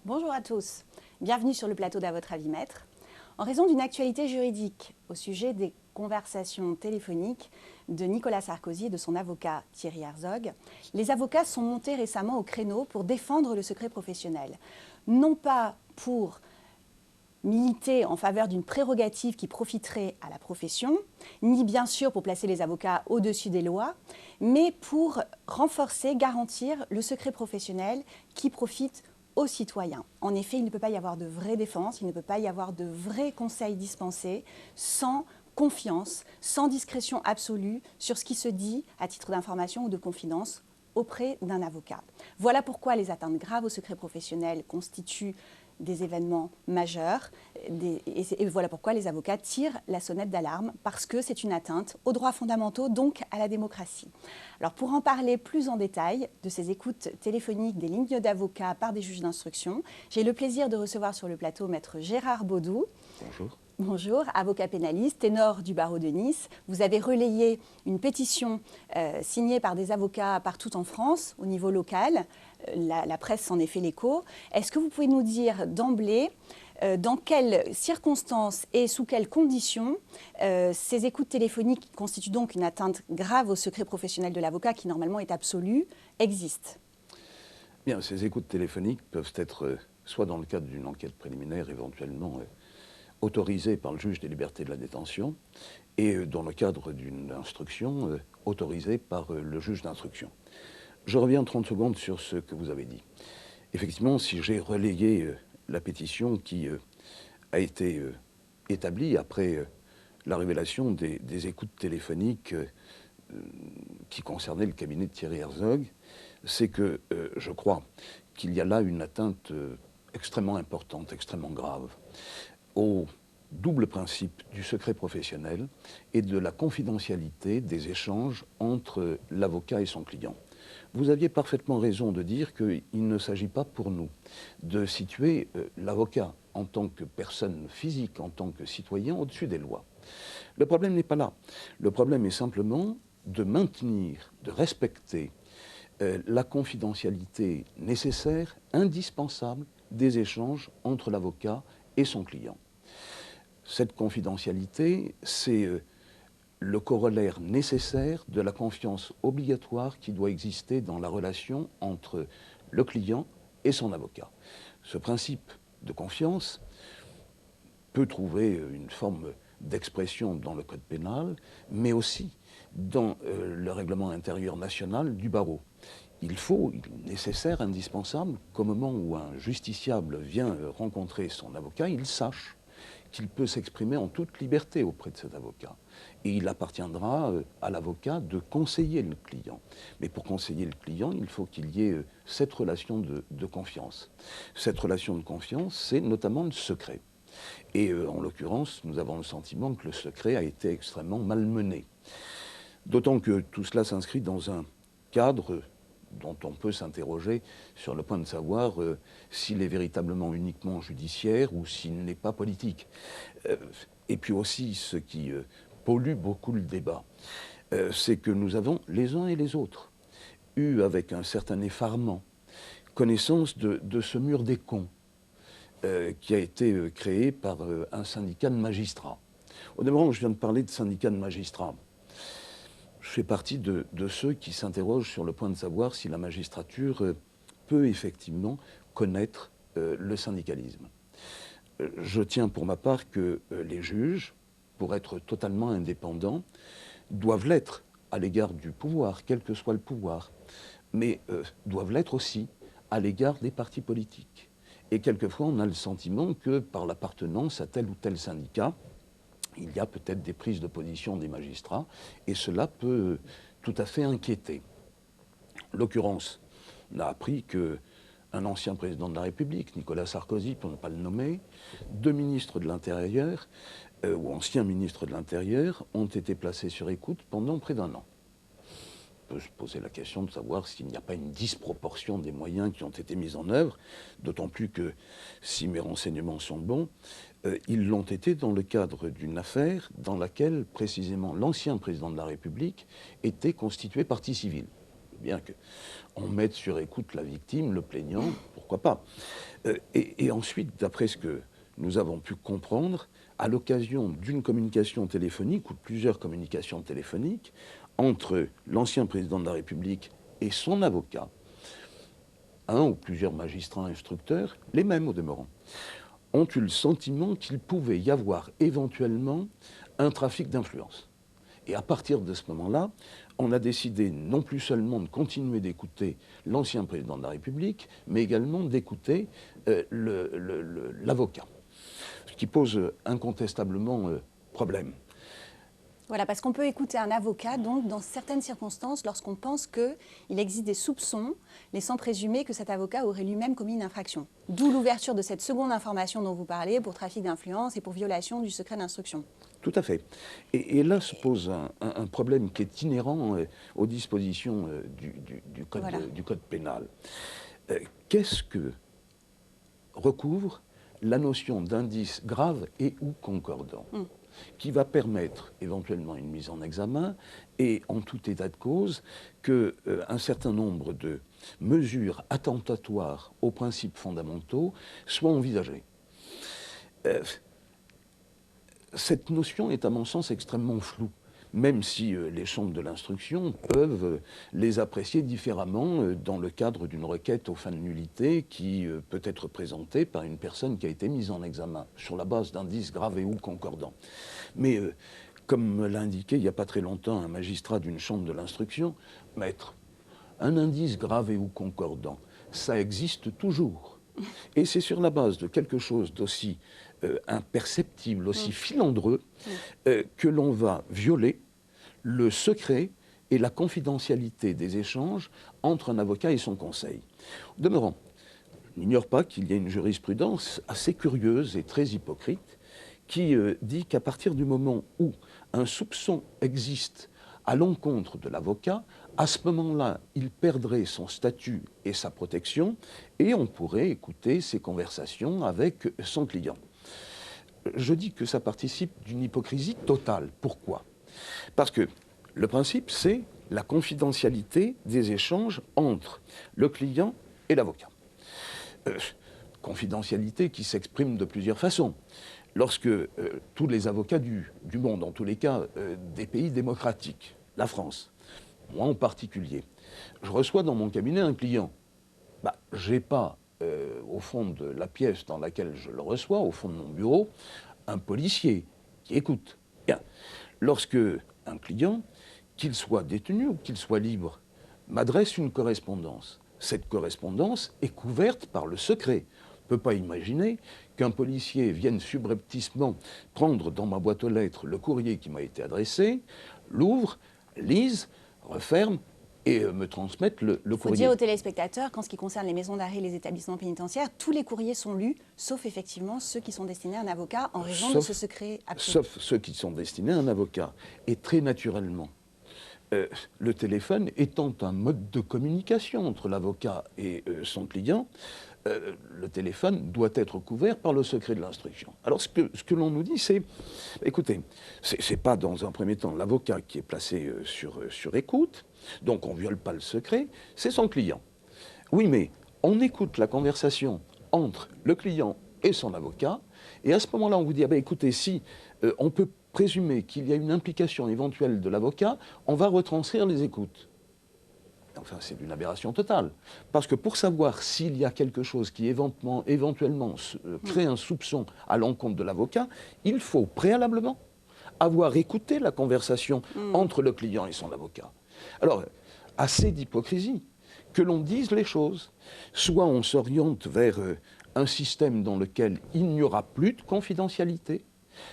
Bonjour à tous, bienvenue sur le plateau d'À votre avis maître. En raison d'une actualité juridique au sujet des conversations téléphoniques de Nicolas Sarkozy et de son avocat Thierry Herzog, les avocats sont montés récemment au créneau pour défendre le secret professionnel. Non pas pour militer en faveur d'une prérogative qui profiterait à la profession, ni bien sûr pour placer les avocats au-dessus des lois, mais pour renforcer, garantir le secret professionnel qui profite aux citoyens. En effet, il ne peut pas y avoir de vraie défense, il ne peut pas y avoir de vrais conseils dispensés sans confiance, sans discrétion absolue sur ce qui se dit à titre d'information ou de confidence auprès d'un avocat. Voilà pourquoi les atteintes graves au secret professionnel constituent des événements majeurs et voilà pourquoi les avocats tirent la sonnette d'alarme parce que c'est une atteinte aux droits fondamentaux, donc à la démocratie. Alors pour en parler plus en détail de ces écoutes téléphoniques des lignes d'avocats par des juges d'instruction, j'ai le plaisir de recevoir sur le plateau maître Gérard Baudou. Bonjour. Bonjour, avocat pénaliste, ténor du barreau de Nice. Vous avez relayé une pétition signée par des avocats partout en France, au niveau local. La presse s'en est fait l'écho. Est-ce que vous pouvez nous dire d'emblée dans quelles circonstances et sous quelles conditions ces écoutes téléphoniques, qui constituent donc une atteinte grave au secret professionnel de l'avocat, qui normalement est absolu, existent? Bien, ces écoutes téléphoniques peuvent être soit dans le cadre d'une enquête préliminaire éventuellement autorisée par le juge des libertés de la détention et dans le cadre d'une instruction autorisée par le juge d'instruction. Je reviens 30 secondes sur ce que vous avez dit. Effectivement, si j'ai relayé la pétition qui a été établie après la révélation des écoutes téléphoniques qui concernaient le cabinet de Thierry Herzog, c'est que je crois qu'il y a là une atteinte extrêmement importante, extrêmement grave, au double principe du secret professionnel et de la confidentialité des échanges entre l'avocat et son client. Vous aviez parfaitement raison de dire qu'il ne s'agit pas pour nous de situer l'avocat en tant que personne physique, en tant que citoyen, au-dessus des lois. Le problème n'est pas là. Le problème est simplement de maintenir, de respecter la confidentialité nécessaire, indispensable, des échanges entre l'avocat et son client. Cette confidentialité, c'est le corollaire nécessaire de la confiance obligatoire qui doit exister dans la relation entre le client et son avocat. Ce principe de confiance peut trouver une forme d'expression dans le code pénal, mais aussi dans le règlement intérieur national du barreau. Il est nécessaire, indispensable, qu'au moment où un justiciable vient rencontrer son avocat, il sache qu'il peut s'exprimer en toute liberté auprès de cet avocat. Et il appartiendra à l'avocat de conseiller le client. Mais pour conseiller le client, il faut qu'il y ait cette relation de confiance. Cette relation de confiance, c'est notamment le secret. Et en l'occurrence, nous avons le sentiment que le secret a été extrêmement malmené. D'autant que tout cela s'inscrit dans un cadre dont on peut s'interroger sur le point de savoir s'il est véritablement uniquement judiciaire ou s'il n'est pas politique. Et puis aussi, ce qui pollue beaucoup le débat, c'est que nous avons, les uns et les autres, eu avec un certain effarement connaissance de ce mur des cons qui a été créé par un syndicat de magistrats. Au demeurant, je viens de parler de syndicat de magistrats. Je fais partie de ceux qui s'interrogent sur le point de savoir si la magistrature peut effectivement connaître le syndicalisme. Je tiens pour ma part que les juges, pour être totalement indépendants, doivent l'être à l'égard du pouvoir, quel que soit le pouvoir, mais doivent l'être aussi à l'égard des partis politiques. Et quelquefois, on a le sentiment que par l'appartenance à tel ou tel syndicat, il y a peut-être des prises de position des magistrats, et cela peut tout à fait inquiéter. L'occurrence, on a appris qu'un ancien président de la République, Nicolas Sarkozy, pour ne pas le nommer, deux ministres de l'Intérieur, ou anciens ministres de l'Intérieur, ont été placés sur écoute pendant près d'1 an. On peut se poser la question de savoir s'il n'y a pas une disproportion des moyens qui ont été mis en œuvre, d'autant plus que, si mes renseignements sont bons, ils l'ont été dans le cadre d'une affaire dans laquelle, précisément, l'ancien président de la République était constitué partie civile. bien qu'on mette sur écoute la victime, le plaignant, pourquoi pas. Et ensuite, d'après ce que nous avons pu comprendre, à l'occasion d'une communication téléphonique ou de plusieurs communications téléphoniques entre l'ancien président de la République et son avocat, un ou plusieurs magistrats instructeurs, les mêmes au demeurant, ont eu le sentiment qu'il pouvait y avoir éventuellement un trafic d'influence. Et à partir de ce moment-là, on a décidé non plus seulement de continuer d'écouter l'ancien président de la République, mais également d'écouter l'avocat. Ce qui pose incontestablement problème. Voilà, parce qu'on peut écouter un avocat, donc, dans certaines circonstances, lorsqu'on pense qu'il existe des soupçons laissant présumer que cet avocat aurait lui-même commis une infraction. D'où l'ouverture de cette seconde information dont vous parlez pour trafic d'influence et pour violation du secret d'instruction. Tout à fait. Et là se pose un problème qui est inhérent aux dispositions du code pénal. Qu'est-ce que recouvre la notion d'indice grave et ou concordant qui va permettre éventuellement une mise en examen et en tout état de cause qu'un certain nombre de mesures attentatoires aux principes fondamentaux soient envisagées. Cette notion est à mon sens extrêmement floue, même si les chambres de l'instruction peuvent les apprécier différemment dans le cadre d'une requête aux fins de nullité qui peut être présentée par une personne qui a été mise en examen sur la base d'indices graves et ou concordants. Mais comme me l'a indiqué il n'y a pas très longtemps un magistrat d'une chambre de l'instruction, maître, un indice grave et ou concordant, ça existe toujours. Et c'est sur la base de quelque chose d'aussi imperceptible, aussi filandreux, que l'on va violer le secret et la confidentialité des échanges entre un avocat et son conseil. Au demeurant, je n'ignore pas qu'il y a une jurisprudence assez curieuse et très hypocrite qui dit qu'à partir du moment où un soupçon existe à l'encontre de l'avocat, à ce moment-là, il perdrait son statut et sa protection et on pourrait écouter ses conversations avec son client. Je dis que ça participe d'une hypocrisie totale. Pourquoi ? Parce que le principe, c'est la confidentialité des échanges entre le client et l'avocat. Confidentialité qui s'exprime de plusieurs façons. Lorsque tous les avocats du monde, en tous les cas des pays démocratiques, la France, moi en particulier, je reçois dans mon cabinet un client, je n'ai pas au fond de la pièce dans laquelle je le reçois, au fond de mon bureau, un policier qui écoute. Bien. Lorsque un client, qu'il soit détenu ou qu'il soit libre, m'adresse une correspondance, cette correspondance est couverte par le secret. On ne peut pas imaginer qu'un policier vienne subrepticement prendre dans ma boîte aux lettres le courrier qui m'a été adressé, l'ouvre, lise, referme et me transmettre le courrier. Il faut dire aux téléspectateurs qu'en ce qui concerne les maisons d'arrêt et les établissements pénitentiaires, tous les courriers sont lus, sauf effectivement ceux qui sont destinés à un avocat en raison de ce secret absolu. Sauf ceux qui sont destinés à un avocat. Et très naturellement, le téléphone étant un mode de communication entre l'avocat et son client, le téléphone doit être couvert par le secret de l'instruction. Alors ce que l'on nous dit, c'est, écoutez, c'est pas dans un premier temps l'avocat qui est placé sur écoute, donc on ne viole pas le secret, c'est son client. Oui, mais on écoute la conversation entre le client et son avocat, et à ce moment-là, on vous dit, écoutez, si on peut présumer qu'il y a une implication éventuelle de l'avocat, on va retranscrire les écoutes. Enfin, c'est une aberration totale. Parce que pour savoir s'il y a quelque chose qui éventuellement crée un soupçon à l'encontre de l'avocat, il faut préalablement avoir écouté la conversation entre le client et son avocat. Alors, assez d'hypocrisie que l'on dise les choses. Soit on s'oriente vers un système dans lequel il n'y aura plus de confidentialité,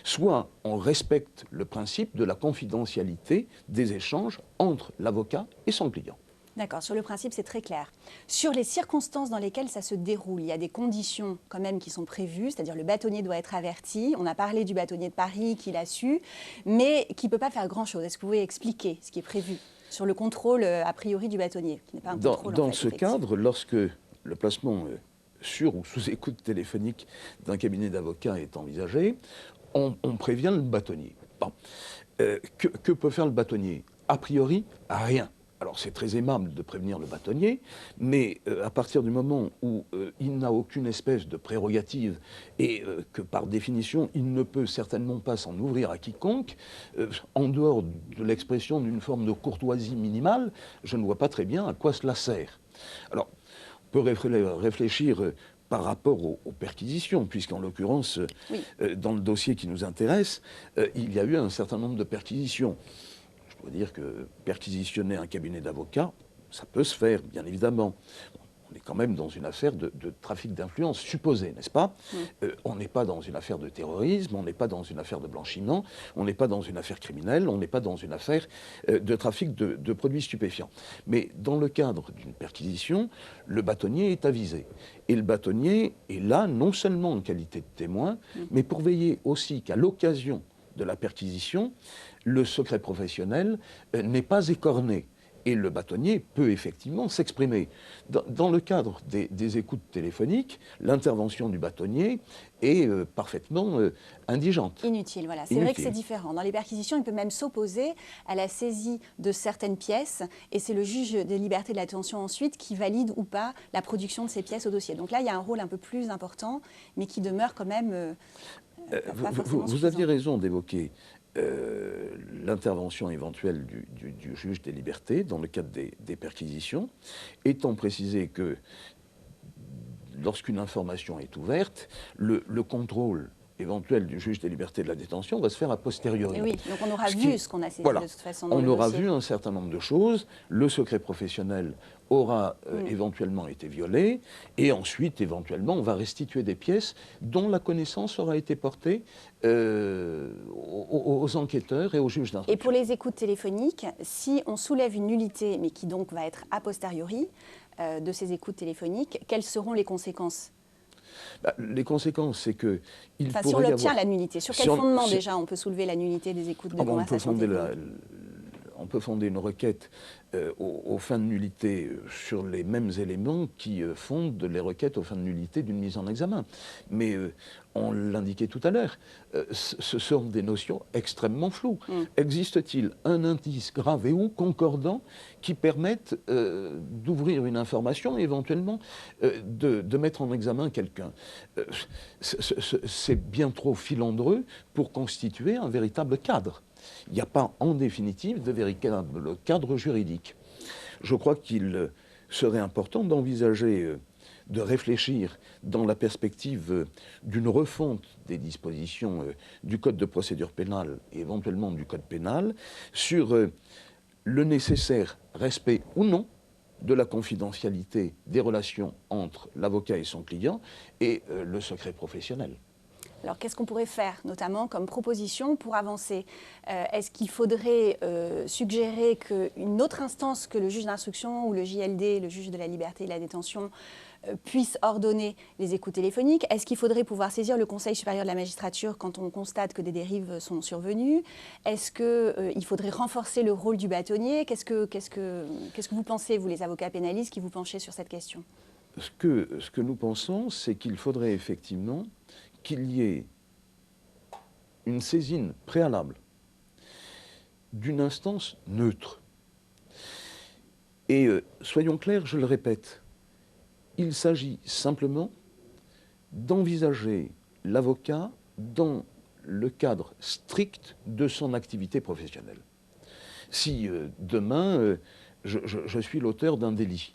soit on respecte le principe de la confidentialité des échanges entre l'avocat et son client. D'accord, sur le principe, c'est très clair. Sur les circonstances dans lesquelles ça se déroule, il y a des conditions quand même qui sont prévues, c'est-à-dire le bâtonnier doit être averti. On a parlé du bâtonnier de Paris qui l'a su, mais qui ne peut pas faire grand-chose. Est-ce que vous pouvez expliquer ce qui est prévu sur le contrôle a priori du bâtonnier, qui n'est pas un contrôle Dans ce cadre, lorsque le placement sur ou sous écoute téléphonique d'un cabinet d'avocats est envisagé, on prévient le bâtonnier. Bon. Que peut faire le bâtonnier ? A priori, rien. alors c'est très aimable de prévenir le bâtonnier, mais à partir du moment où il n'a aucune espèce de prérogative et que par définition il ne peut certainement pas s'en ouvrir à quiconque, en dehors de l'expression d'une forme de courtoisie minimale, je ne vois pas très bien à quoi cela sert. Alors, on peut réfléchir par rapport aux perquisitions, puisqu'en l'occurrence, Oui. dans le dossier qui nous intéresse, il y a eu un certain nombre de perquisitions. Je dois dire que perquisitionner un cabinet d'avocats, ça peut se faire, bien évidemment. On est quand même dans une affaire de trafic d'influence supposé, n'est-ce pas? On n'est pas dans une affaire de terrorisme, on n'est pas dans une affaire de blanchiment, on n'est pas dans une affaire criminelle, on n'est pas dans une affaire de trafic de produits stupéfiants. Mais dans le cadre d'une perquisition, le bâtonnier est avisé. Et le bâtonnier est là non seulement en qualité de témoin, mais pour veiller aussi qu'à l'occasion de la perquisition, le secret professionnel n'est pas écorné. Et le bâtonnier peut effectivement s'exprimer. Dans le cadre des écoutes téléphoniques, l'intervention du bâtonnier est parfaitement indigente. Inutile, voilà. C'est vrai que c'est différent. Dans les perquisitions, il peut même s'opposer à la saisie de certaines pièces, et c'est le juge des libertés de la détention ensuite qui valide ou pas la production de ces pièces au dossier. Donc là, il y a un rôle un peu plus important, mais qui demeure quand même vous aviez raison d'évoquer l'intervention éventuelle du juge des libertés dans le cadre des perquisitions, étant précisé que lorsqu'une information est ouverte, le contrôle éventuel du juge des libertés de la détention va se faire a posteriori. Et oui, donc on aura vu ce qu'on a saisi de toute façon dans le dossier. On aura vu un certain nombre de choses, le secret professionnel aura éventuellement été violé, et ensuite, éventuellement, on va restituer des pièces dont la connaissance aura été portée aux enquêteurs et aux juges d'instruction. Et pour les écoutes téléphoniques, si on soulève une nullité, mais qui donc va être a posteriori de ces écoutes téléphoniques, quelles seront les conséquences ? Les conséquences, c'est que si on obtient la nullité, sur quel fondement déjà on peut soulever la nullité des écoutes de conversation téléphonique ? On peut fonder une requête aux fins de nullité sur les mêmes éléments qui fondent les requêtes aux fins de nullité d'une mise en examen. Mais on l'indiquait tout à l'heure, ce sont des notions extrêmement floues. Existe-t-il un indice grave et ou concordant qui permette d'ouvrir une information et éventuellement de mettre en examen quelqu'un? C'est bien trop filandreux pour constituer un véritable cadre. Il n'y a pas, en définitive, de véritable cadre juridique. Je crois qu'il serait important d'envisager, de réfléchir dans la perspective d'une refonte des dispositions du Code de procédure pénale et éventuellement du Code pénal sur le nécessaire respect ou non de la confidentialité des relations entre l'avocat et son client et le secret professionnel. Alors, qu'est-ce qu'on pourrait faire, notamment comme proposition pour avancer? Est-ce qu'il faudrait suggérer qu'une autre instance que le juge d'instruction ou le JLD, le juge de la liberté et de la détention, puisse ordonner les écoutes téléphoniques? Est-ce qu'il faudrait pouvoir saisir le Conseil supérieur de la magistrature quand on constate que des dérives sont survenues? Est-ce qu'il faudrait renforcer le rôle du bâtonnier? Qu'est-ce que vous pensez, vous, les avocats pénalistes, qui vous penchez sur cette question? Ce que nous pensons, c'est qu'il faudrait effectivement qu'il y ait une saisine préalable d'une instance neutre. Et soyons clairs, je le répète, il s'agit simplement d'envisager l'avocat dans le cadre strict de son activité professionnelle. Si demain, je suis l'auteur d'un délit,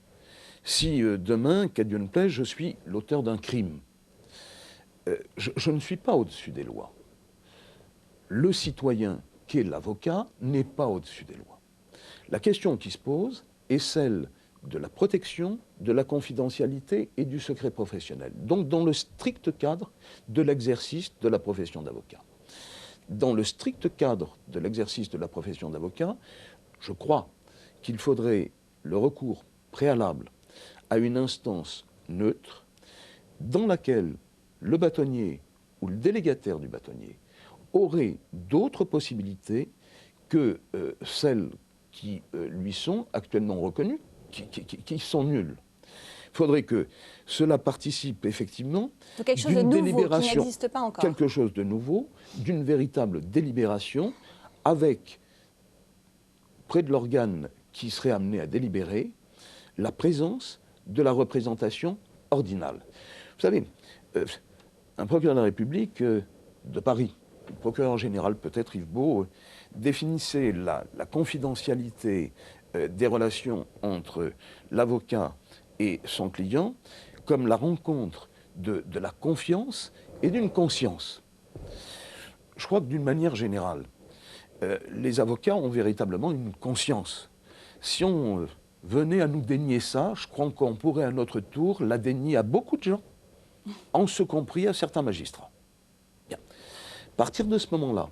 si demain, qu'à Dieu ne plaise, je suis l'auteur d'un crime, je ne suis pas au-dessus des lois. Le citoyen qu'est l'avocat n'est pas au-dessus des lois. La question qui se pose est celle de la protection, de la confidentialité et du secret professionnel. Donc dans le strict cadre de l'exercice de la profession d'avocat. Dans le strict cadre de l'exercice de la profession d'avocat, je crois qu'il faudrait le recours préalable à une instance neutre dans laquelle le bâtonnier ou le délégataire du bâtonnier aurait d'autres possibilités que celles qui lui sont actuellement reconnues, qui sont nulles. Il faudrait que cela participe effectivement d'une délibération, qui n'existe pas encore. Quelque chose de nouveau, d'une véritable délibération avec, près de l'organe qui serait amené à délibérer la présence de la représentation ordinale. Vous savez, un procureur de la République de Paris, le procureur général peut-être Yves Beau, définissait la confidentialité des relations entre l'avocat et son client comme la rencontre de la confiance et d'une conscience. Je crois que d'une manière générale, les avocats ont véritablement une conscience. Si on venait à nous dénier ça, je crois qu'on pourrait à notre tour la dénier à beaucoup de gens, en ce compris à certains magistrats. Bien. À partir de ce moment-là,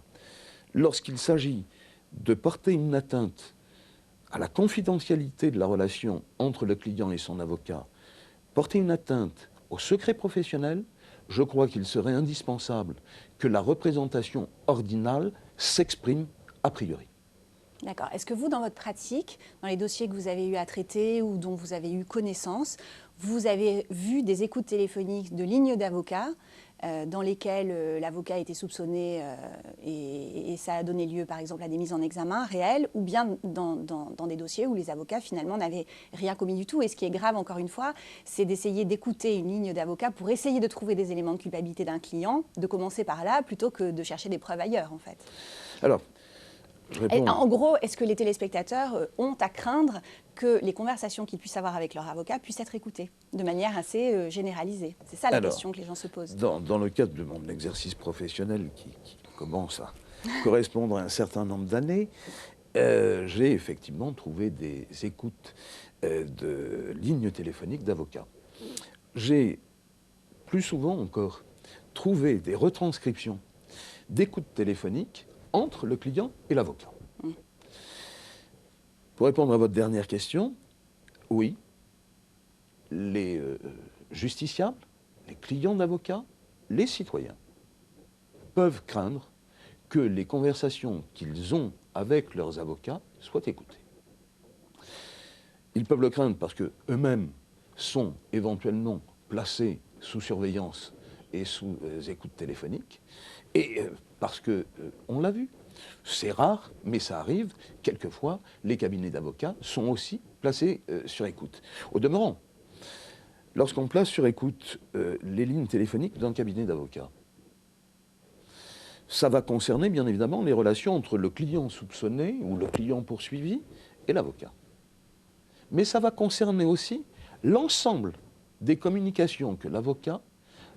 lorsqu'il s'agit de porter une atteinte à la confidentialité de la relation entre le client et son avocat, porter une atteinte au secret professionnel, je crois qu'il serait indispensable que la représentation ordinale s'exprime a priori. D'accord. Est-ce que vous, dans votre pratique, dans les dossiers que vous avez eu à traiter ou dont vous avez eu connaissance, vous avez vu des écoutes téléphoniques de lignes d'avocats dans lesquelles l'avocat était soupçonné et ça a donné lieu, par exemple, à des mises en examen réelles, ou bien dans des dossiers où les avocats, finalement, n'avaient rien commis du tout. Et ce qui est grave, encore une fois, c'est d'essayer d'écouter une ligne d'avocat pour essayer de trouver des éléments de culpabilité d'un client, de commencer par là, plutôt que de chercher des preuves ailleurs, en fait. Alors, en gros, est-ce que les téléspectateurs ont à craindre que les conversations qu'ils puissent avoir avec leur avocat puissent être écoutées de manière assez généralisée? C'est ça la question que les gens se posent. Dans le cadre de mon exercice professionnel qui commence à correspondre à un certain nombre d'années, j'ai effectivement trouvé des écoutes de lignes téléphoniques d'avocats. J'ai plus souvent encore trouvé des retranscriptions d'écoutes téléphoniques entre le client et l'avocat. Pour répondre à votre dernière question, oui, les justiciables, les clients d'avocats, les citoyens peuvent craindre que les conversations qu'ils ont avec leurs avocats soient écoutées. Ils peuvent le craindre parce qu'eux-mêmes sont éventuellement placés sous surveillance et sous écoute téléphonique, et parce que, on l'a vu, c'est rare, mais ça arrive, quelquefois, les cabinets d'avocats sont aussi placés sur écoute. Au demeurant, lorsqu'on place sur écoute les lignes téléphoniques d'un cabinet d'avocats, ça va concerner bien évidemment les relations entre le client soupçonné ou le client poursuivi et l'avocat. Mais ça va concerner aussi l'ensemble des communications que l'avocat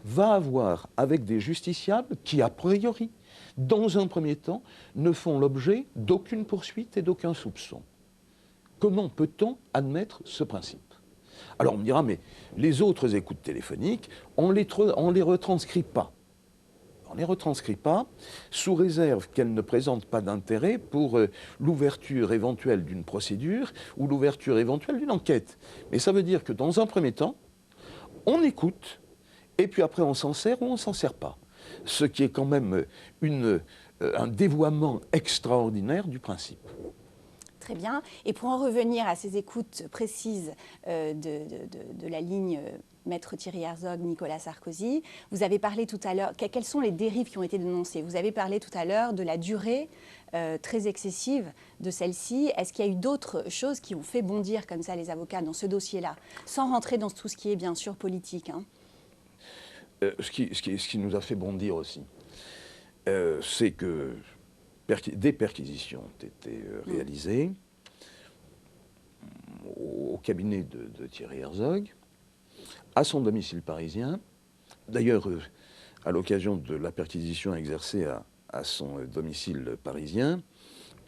va avoir avec des justiciables qui, a priori, dans un premier temps, ne font l'objet d'aucune poursuite et d'aucun soupçon. Comment peut-on admettre ce principe? Alors on me dira, mais les autres écoutes téléphoniques, on les retranscrit pas. On ne les retranscrit pas, sous réserve qu'elles ne présentent pas d'intérêt pour l'ouverture éventuelle d'une procédure ou l'ouverture éventuelle d'une enquête. Mais ça veut dire que dans un premier temps, on écoute, et puis après on s'en sert ou on ne s'en sert pas. Ce qui est quand même un dévoiement extraordinaire du principe. Très bien. Et pour en revenir à ces écoutes précises de la ligne Maître Thierry Herzog, Nicolas Sarkozy, vous avez parlé tout à l'heure, quelles sont les dérives qui ont été dénoncées? Vous avez parlé tout à l'heure de la durée très excessive de celle-ci. Est-ce qu'il y a eu d'autres choses qui ont fait bondir comme ça les avocats dans ce dossier-là, sans rentrer dans tout ce qui est bien sûr politique, hein? Ce qui nous a fait bondir aussi, c'est que des perquisitions ont été réalisées au cabinet de Thierry Herzog, à son domicile parisien. D'ailleurs, à l'occasion de la perquisition exercée à son domicile parisien,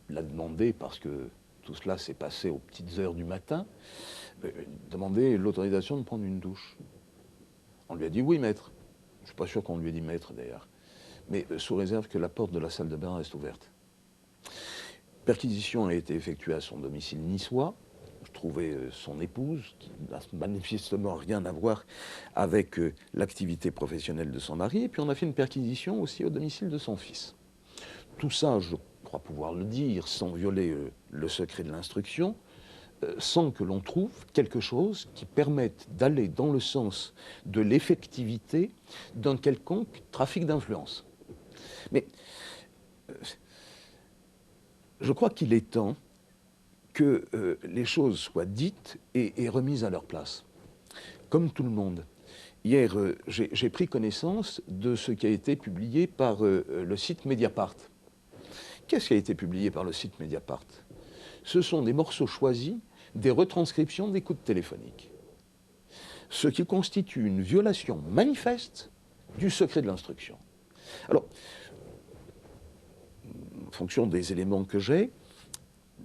il a demandé, parce que tout cela s'est passé aux petites heures du matin, demandé l'autorisation de prendre une douche. On lui a dit oui, maître. Je ne suis pas sûr qu'on lui ait dit maître, d'ailleurs. Mais sous réserve que la porte de la salle de bain reste ouverte. Perquisition a été effectuée à son domicile niçois. Je trouvais son épouse, qui n'a manifestement rien à voir avec l'activité professionnelle de son mari. Et puis on a fait une perquisition aussi au domicile de son fils. Tout ça, je crois pouvoir le dire, sans violer le secret de l'instruction, sans que l'on trouve quelque chose qui permette d'aller dans le sens de l'effectivité d'un quelconque trafic d'influence. Mais je crois qu'il est temps que les choses soient dites et remises à leur place. Comme tout le monde. Hier, j'ai pris connaissance de ce qui a été publié par le site Mediapart. Qu'est-ce qui a été publié par le site Mediapart? Ce sont des morceaux choisis des retranscriptions d'écoutes téléphoniques. Ce qui constitue une violation manifeste du secret de l'instruction. Alors, en fonction des éléments que j'ai,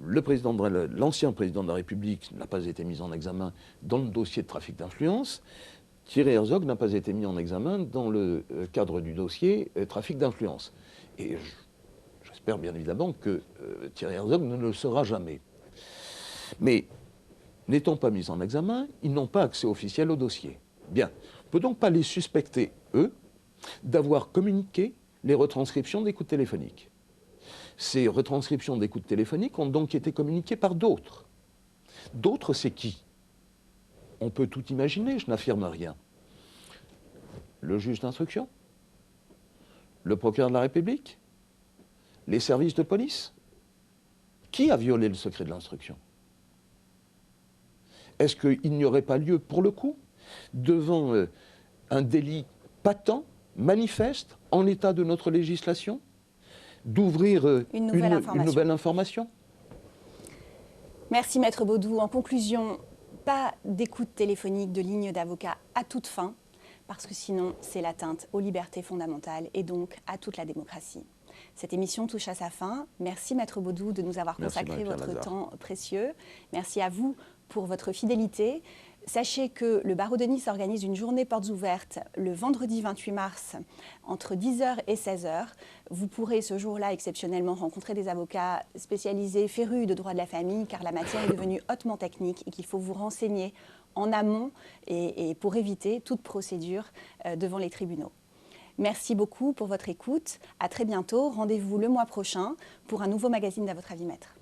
l'ancien président de la République n'a pas été mis en examen dans le dossier de trafic d'influence. Thierry Herzog n'a pas été mis en examen dans le cadre du dossier trafic d'influence. Et j'espère bien évidemment que Thierry Herzog ne le sera jamais. Mais n'étant pas mis en examen, ils n'ont pas accès officiel au dossier. Bien, on ne peut donc pas les suspecter, eux, d'avoir communiqué les retranscriptions d'écoutes téléphoniques. Ces retranscriptions d'écoutes téléphoniques ont donc été communiquées par d'autres. D'autres, c'est qui? On peut tout imaginer, je n'affirme rien. Le juge d'instruction? Le procureur de la République? Les services de police? Qui a violé le secret de l'instruction? Est-ce qu'il n'y aurait pas lieu, pour le coup, devant un délit patent, manifeste, en l'état de notre législation, d'ouvrir une nouvelle information? Merci Maître Baudou. En conclusion, pas d'écoute téléphonique de ligne d'avocat à toute fin, parce que sinon c'est l'atteinte aux libertés fondamentales et donc à toute la démocratie. Cette émission touche à sa fin. Merci Maître Baudou de nous avoir consacré votre temps précieux. Merci à vous pour votre fidélité. Sachez que le barreau de Nice organise une journée portes ouvertes le vendredi 28 mars entre 10h et 16h. Vous pourrez ce jour-là exceptionnellement rencontrer des avocats spécialisés, férus de droit de la famille, car la matière est devenue hautement technique et qu'il faut vous renseigner en amont et pour éviter toute procédure devant les tribunaux. Merci beaucoup pour votre écoute. À très bientôt. Rendez-vous le mois prochain pour un nouveau magazine d'À votre avis, maître.